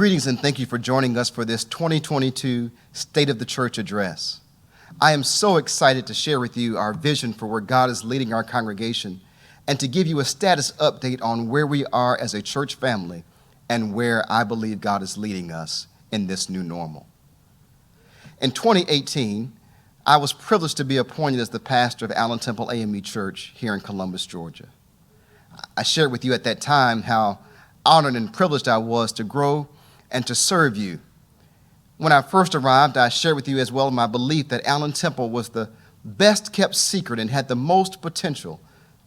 Greetings and thank you for joining us for this 2022 State of the Church Address. I am so excited to share with you our vision for where God is leading our congregation and to give you a status update on where we are as a church family and where I believe God is leading us in this new normal. In 2018, I was privileged to be appointed as the pastor of Allen Temple A.M.E. Church here in Columbus, Georgia. I shared with you at that time how honored and privileged I was to grow and to serve you. When I first arrived, I shared with you as well my belief that Allen Temple was the best kept secret and had the most potential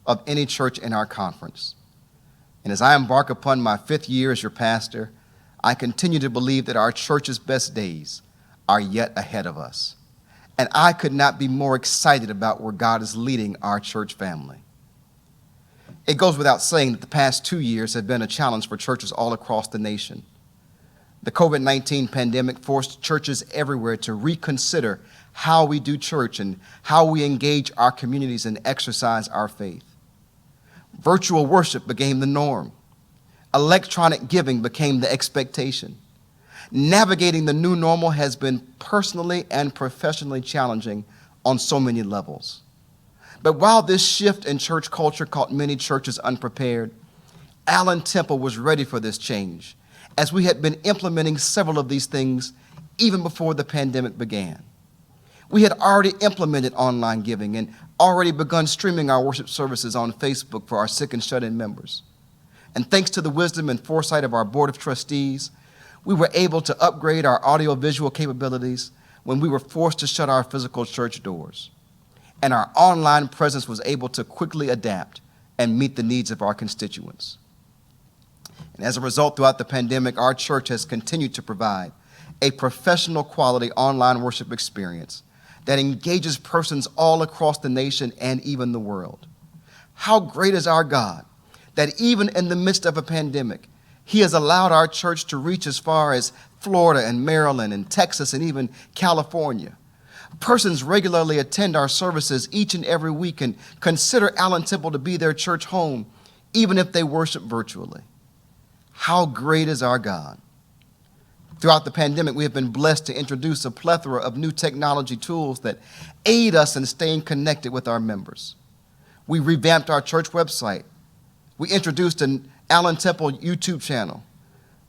of any church in our conference. And as I embark upon my 5th year as your pastor, I continue to believe that our church's best days are yet ahead of us. And I could not be more excited about where God is leading our church family. It goes without saying that the past 2 years have been a challenge for churches all across the nation. The COVID-19 pandemic forced churches everywhere to reconsider how we do church and how we engage our communities and exercise our faith. Virtual worship became the norm. Electronic giving became the expectation. Navigating the new normal has been personally and professionally challenging on so many levels. But while this shift in church culture caught many churches unprepared, Allen Temple was ready for this change, as we had been implementing several of these things even before the pandemic began. We had already implemented online giving and already begun streaming our worship services on Facebook for our sick and shut-in members. And thanks to the wisdom and foresight of our Board of Trustees, we were able to upgrade our audio-visual capabilities when we were forced to shut our physical church doors. And our online presence was able to quickly adapt and meet the needs of our constituents. And as a result, throughout the pandemic, our church has continued to provide a professional quality online worship experience that engages persons all across the nation and even the world. How great is our God that even in the midst of a pandemic, He has allowed our church to reach as far as Florida and Maryland and Texas and even California. Persons regularly attend our services each and every week and consider Allen Temple to be their church home, even if they worship virtually. How great is our God? Throughout the pandemic, we have been blessed to introduce a plethora of new technology tools that aid us in staying connected with our members. We revamped our church website. We introduced an Allen Temple YouTube channel.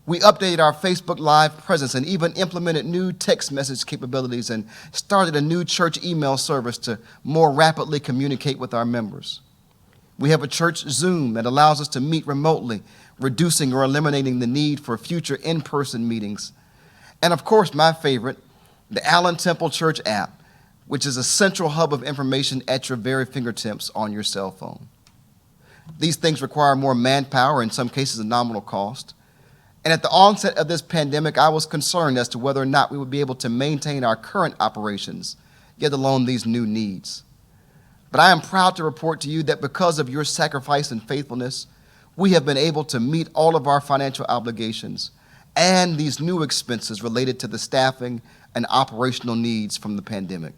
We updated our Facebook Live presence and even implemented new text message capabilities and started a new church email service to more rapidly communicate with our members. We have a church Zoom that allows us to meet remotely, reducing or eliminating the need for future in-person meetings. And of course, my favorite, the Allen Temple Church app, which is a central hub of information at your very fingertips on your cell phone. These things require more manpower, in some cases a nominal cost. And at the onset of this pandemic, I was concerned as to whether or not we would be able to maintain our current operations, yet alone these new needs. But I am proud to report to you that because of your sacrifice and faithfulness, we have been able to meet all of our financial obligations and these new expenses related to the staffing and operational needs from the pandemic.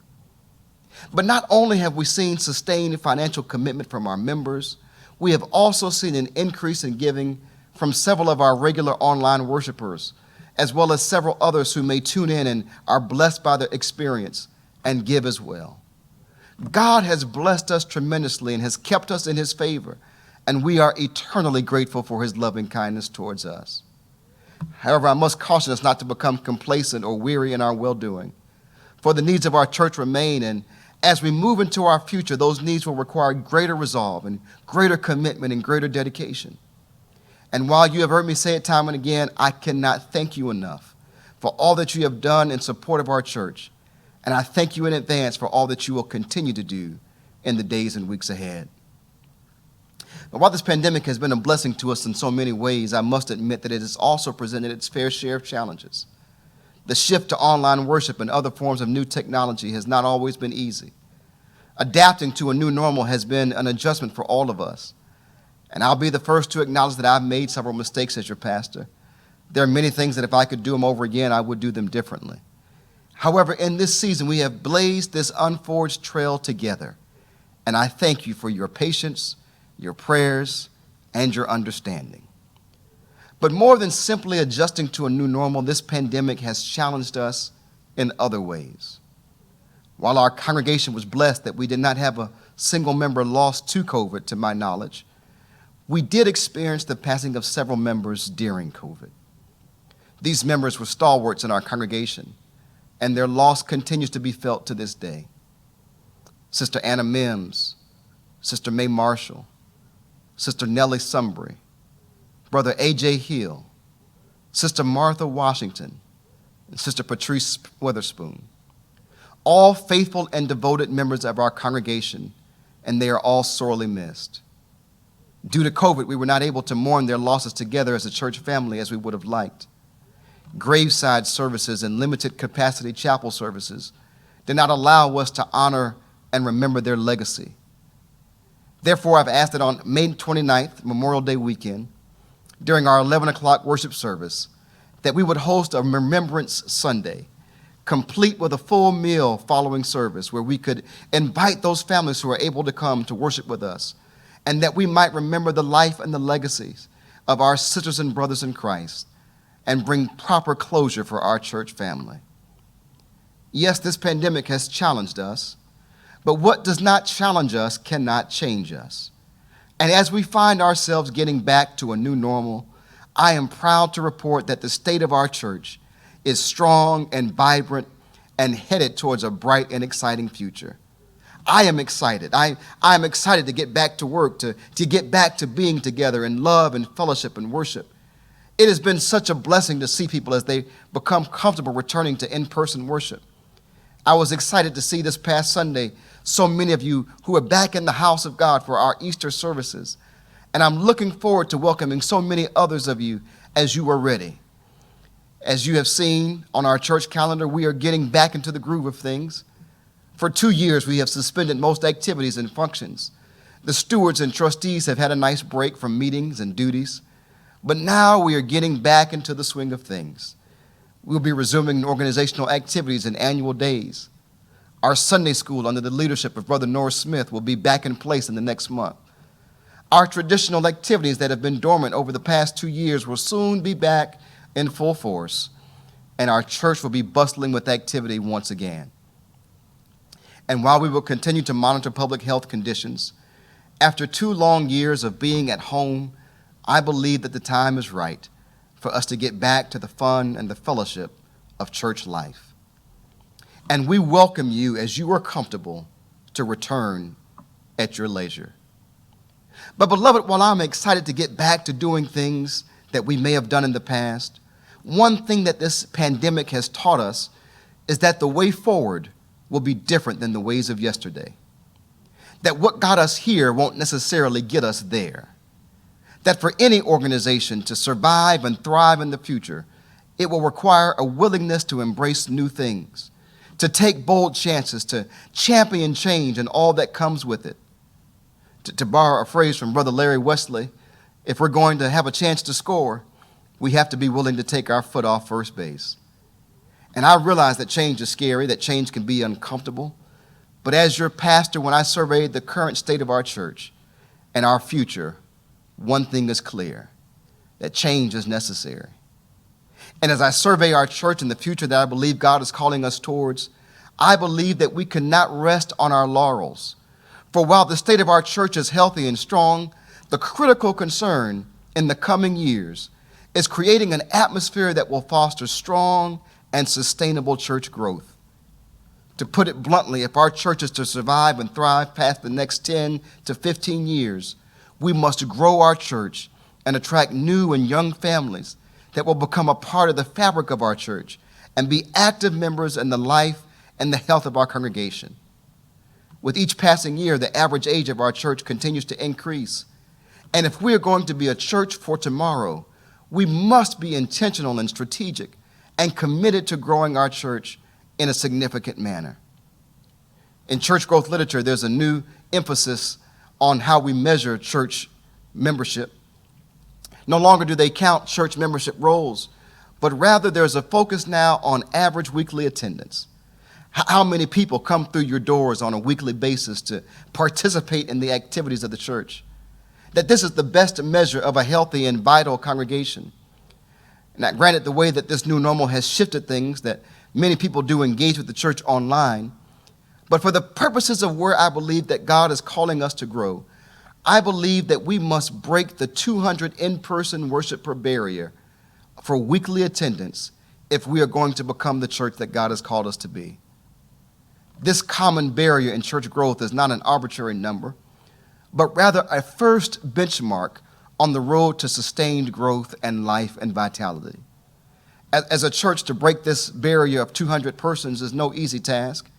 But not only have we seen sustained financial commitment from our members, we have also seen an increase in giving from several of our regular online worshipers, as well as several others who may tune in and are blessed by their experience and give as well. God has blessed us tremendously and has kept us in His favor, and we are eternally grateful for His loving kindness towards us. However, I must caution us not to become complacent or weary in our well-doing, for the needs of our church remain, and as we move into our future, those needs will require greater resolve and greater commitment and greater dedication. And while you have heard me say it time and again, I cannot thank you enough for all that you have done in support of our church. And I thank you in advance for all that you will continue to do in the days and weeks ahead. But while this pandemic has been a blessing to us in so many ways, I must admit that it has also presented its fair share of challenges. The shift to online worship and other forms of new technology has not always been easy. Adapting to a new normal has been an adjustment for all of us. And I'll be the first to acknowledge that I've made several mistakes as your pastor. There are many things that if I could do them over again, I would do them differently. However, in this season, we have blazed this unforged trail together. And I thank you for your patience, your prayers, and your understanding. But more than simply adjusting to a new normal, this pandemic has challenged us in other ways. While our congregation was blessed that we did not have a single member lost to COVID, to my knowledge, we did experience the passing of several members during COVID. These members were stalwarts in our congregation, and their loss continues to be felt to this day. Sister Anna Mims, Sister Mae Marshall, Sister Nellie Sumbry, Brother A.J. Hill, Sister Martha Washington, and Sister Patrice Witherspoon, all faithful and devoted members of our congregation, and they are all sorely missed. Due to COVID, we were not able to mourn their losses together as a church family as we would have liked. Graveside services and limited capacity chapel services did not allow us to honor and remember their legacy. Therefore, I've asked that on May 29th, Memorial Day weekend, during our 11 o'clock worship service, that we would host a Remembrance Sunday, complete with a full meal following service, where we could invite those families who are able to come to worship with us, and that we might remember the life and the legacies of our sisters and brothers in Christ, and bring proper closure for our church family. Yes, this pandemic has challenged us, but what does not challenge us cannot change us. And as we find ourselves getting back to a new normal, I am proud to report that the state of our church is strong and vibrant and headed towards a bright and exciting future. I am excited. I am excited to get back to work, to get back to being together in love and fellowship and worship. It has been such a blessing to see people as they become comfortable returning to in-person worship. I was excited to see this past Sunday so many of you who are back in the house of God for our Easter services. And I'm looking forward to welcoming so many others of you as you are ready. As you have seen on our church calendar, we are getting back into the groove of things. For 2 years, we have suspended most activities and functions. The stewards and trustees have had a nice break from meetings and duties. But now we are getting back into the swing of things. We'll be resuming organizational activities and annual days. Our Sunday school, under the leadership of Brother Norris Smith, will be back in place in the next month. Our traditional activities that have been dormant over the past 2 years will soon be back in full force, and our church will be bustling with activity once again. And while we will continue to monitor public health conditions, after 2 long years of being at home, I believe that the time is right for us to get back to the fun and the fellowship of church life. And we welcome you as you are comfortable to return at your leisure. But beloved, while I'm excited to get back to doing things that we may have done in the past, one thing that this pandemic has taught us is that the way forward will be different than the ways of yesterday. That what got us here won't necessarily get us there. That for any organization to survive and thrive in the future, it will require a willingness to embrace new things, to take bold chances, to champion change and all that comes with it. To borrow a phrase from Brother Larry Wesley, if we're going to have a chance to score, we have to be willing to take our foot off first base. And I realize that change is scary, that change can be uncomfortable. But as your pastor, when I surveyed the current state of our church and our future, one thing is clear, that change is necessary. And as I survey our church and the future that I believe God is calling us towards, I believe that we cannot rest on our laurels. For while the state of our church is healthy and strong, the critical concern in the coming years is creating an atmosphere that will foster strong and sustainable church growth. To put it bluntly, if our church is to survive and thrive past the next 10 to 15 years, we must grow our church and attract new and young families that will become a part of the fabric of our church and be active members in the life and the health of our congregation. With each passing year, the average age of our church continues to increase. And if we are going to be a church for tomorrow, we must be intentional and strategic and committed to growing our church in a significant manner. In church growth literature, there's a new emphasis on how we measure church membership. No longer do they count church membership rolls, but rather there's a focus now on average weekly attendance. How many people come through your doors on a weekly basis to participate in the activities of the church? That this is the best measure of a healthy and vital congregation. Now, granted, the way that this new normal has shifted things, that many people do engage with the church online, but for the purposes of where I believe that God is calling us to grow, I believe that we must break the 200 in-person worshiper barrier for weekly attendance if we are going to become the church that God has called us to be. This common barrier in church growth is not an arbitrary number, but rather a first benchmark on the road to sustained growth and life and vitality. As a church, to break this barrier of 200 persons is no easy task,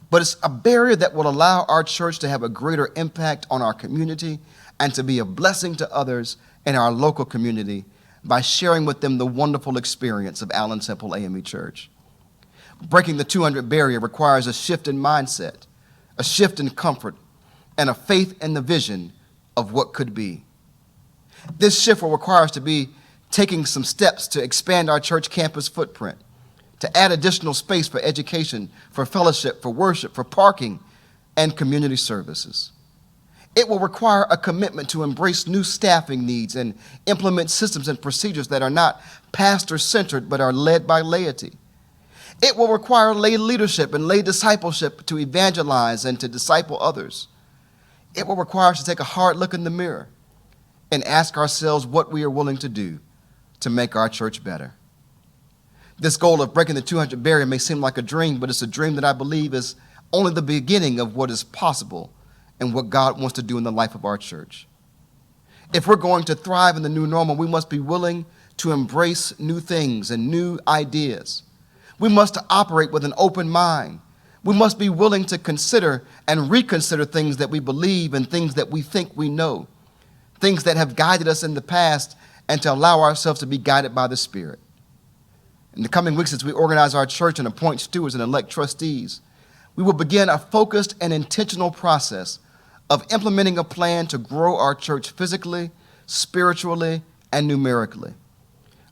but it's a barrier that will allow our church to have a greater impact on our community and to be a blessing to others in our local community by sharing with them the wonderful experience of Allen Temple A.M.E. Church. Breaking the 200 barrier requires a shift in mindset, a shift in comfort, and a faith in the vision of what could be. This shift will require us to be taking some steps to expand our church campus footprint, to add additional space for education, for fellowship, for worship, for parking, and community services. It will require a commitment to embrace new staffing needs and implement systems and procedures that are not pastor-centered but are led by laity. It will require lay leadership and lay discipleship to evangelize and to disciple others. It will require us to take a hard look in the mirror and ask ourselves what we are willing to do to make our church better. This goal of breaking the 200 barrier may seem like a dream, but it's a dream that I believe is only the beginning of what is possible and what God wants to do in the life of our church. If we're going to thrive in the new normal, we must be willing to embrace new things and new ideas. We must operate with an open mind. We must be willing to consider and reconsider things that we believe and things that we think we know, things that have guided us in the past, and to allow ourselves to be guided by the Spirit. In the coming weeks, as we organize our church and appoint stewards and elect trustees, we will begin a focused and intentional process of implementing a plan to grow our church physically, spiritually, and numerically.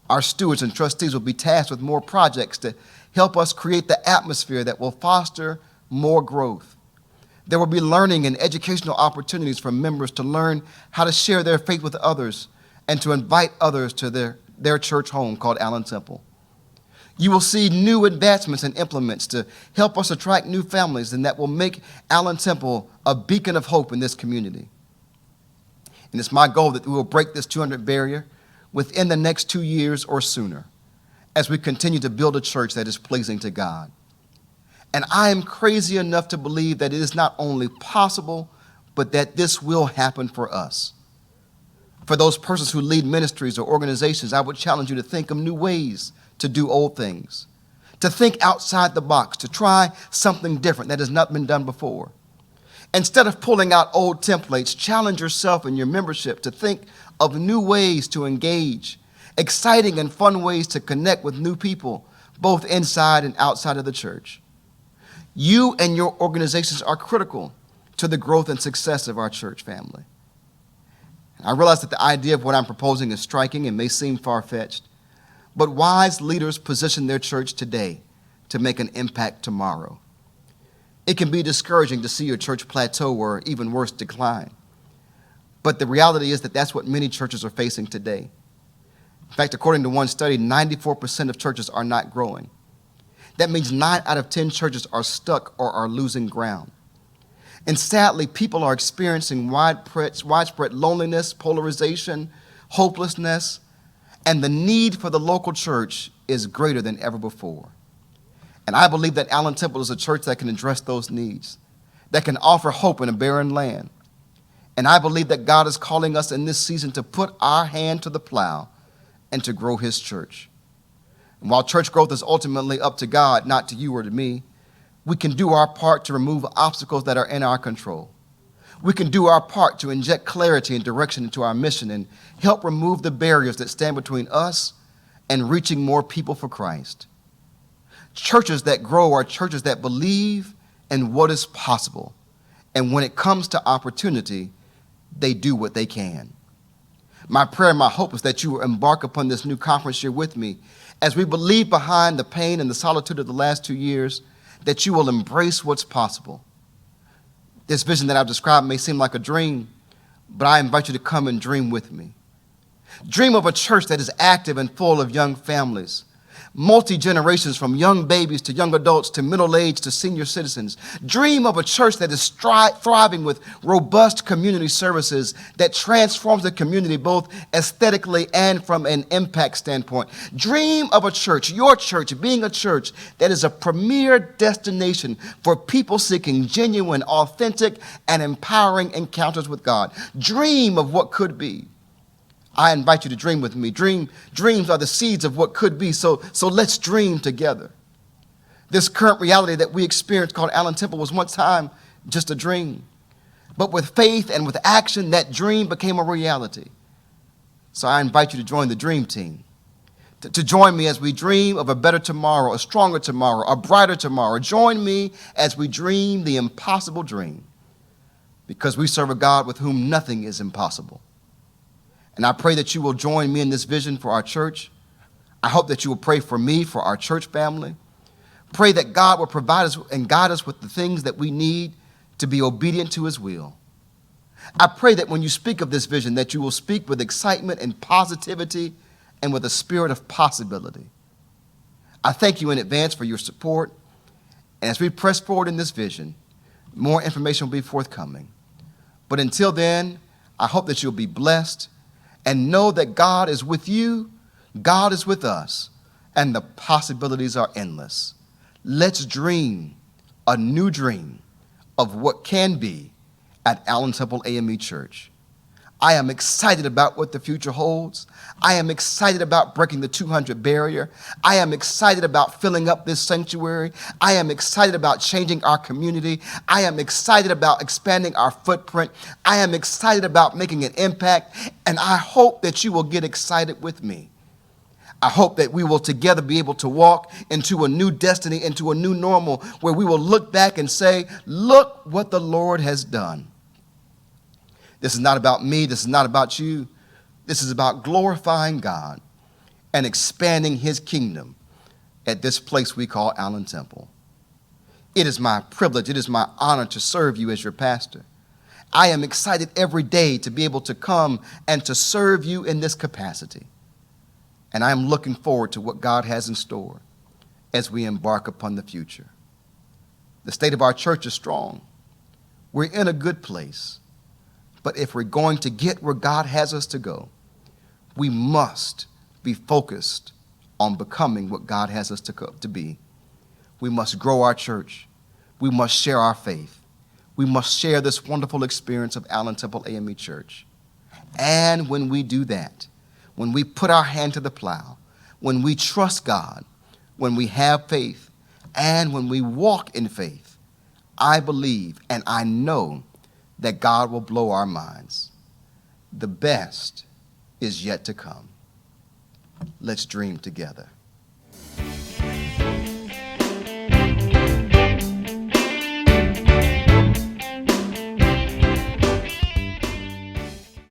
Our stewards and trustees will be tasked with more projects to help us create the atmosphere that will foster more growth. There will be learning and educational opportunities for members to learn how to share their faith with others and to invite others to their church home called Allen Temple. You will see new advancements and implements to help us attract new families, and that will make Allen Temple a beacon of hope in this community. And it's my goal that we will break this 200 barrier within the next 2 years or sooner as we continue to build a church that is pleasing to God. And I am crazy enough to believe that it is not only possible, but that this will happen for us. For those persons who lead ministries or organizations, I would challenge you to think of new ways to do old things, to think outside the box, to try something different that has not been done before. Instead of pulling out old templates, challenge yourself and your membership to think of new ways to engage, exciting and fun ways to connect with new people, both inside and outside of the church. You and your organizations are critical to the growth and success of our church family. I realize that the idea of what I'm proposing is striking and may seem far-fetched, but wise leaders position their church today to make an impact tomorrow. It can be discouraging to see your church plateau or even worse, decline. But the reality is that that's what many churches are facing today. In fact, according to one study, 94% of churches are not growing. That means 9 out of 10 churches are stuck or are losing ground. And sadly, people are experiencing widespread loneliness, polarization, hopelessness, and the need for the local church is greater than ever before. And I believe that Allen Temple is a church that can address those needs, that can offer hope in a barren land. And I believe that God is calling us in this season to put our hand to the plow and to grow his church. And while church growth is ultimately up to God, not to you or to me, we can do our part to remove obstacles that are in our control. We can do our part to inject clarity and direction into our mission and help remove the barriers that stand between us and reaching more people for Christ. Churches that grow are churches that believe in what is possible. And when it comes to opportunity, they do what they can. My prayer and my hope is that you will embark upon this new conference year with me as we believe behind the pain and the solitude of the last 2 years, that you will embrace what's possible. This vision that I've described may seem like a dream, but I invite you to come and dream with me. Dream of a church that is active and full of young families, multi-generations from young babies to young adults to middle-aged to senior citizens. Dream of a church that is thriving with robust community services that transforms the community both aesthetically and from an impact standpoint. Dream of a church, your church, being a church that is a premier destination for people seeking genuine, authentic, and empowering encounters with God. Dream of what could be. I invite you to dream with me. Dreams are the seeds of what could be, so let's dream together. This current reality that we experience called Allen Temple was one time just a dream. But with faith and with action, that dream became a reality. So I invite you to join the dream team, to join me as we dream of a better tomorrow, a stronger tomorrow, a brighter tomorrow. Join me as we dream the impossible dream, because we serve a God with whom nothing is impossible. And I pray that you will join me in this vision for our church. I hope that you will pray for me, for our church family. Pray that God will provide us and guide us with the things that we need to be obedient to his will. I pray that when you speak of this vision, that you will speak with excitement and positivity and with a spirit of possibility. I thank you in advance for your support. And as we press forward in this vision, more information will be forthcoming. But until then, I hope that you'll be blessed and know that God is with you, God is with us, and the possibilities are endless. Let's dream a new dream of what can be at Allen Temple A.M.E. Church. I am excited about what the future holds. I am excited about breaking the 200 barrier. I am excited about filling up this sanctuary. I am excited about changing our community. I am excited about expanding our footprint. I am excited about making an impact, and I hope that you will get excited with me. I hope that we will together be able to walk into a new destiny, into a new normal, where we will look back and say, look what the Lord has done. This is not about me. This is not about you. This is about glorifying God and expanding his kingdom at this place we call Allen Temple. It is my privilege, it is my honor to serve you as your pastor. I am excited every day to be able to come and to serve you in this capacity. And I am looking forward to what God has in store as we embark upon the future. The state of our church is strong. We're in a good place. But if we're going to get where God has us to go, we must be focused on becoming what God has us to be. We must grow our church. We must share our faith. We must share this wonderful experience of Allen Temple A.M.E. Church. And when we do that, when we put our hand to the plow, when we trust God, when we have faith, and when we walk in faith, I believe and I know that God will blow our minds. The best is yet to come. Let's dream together.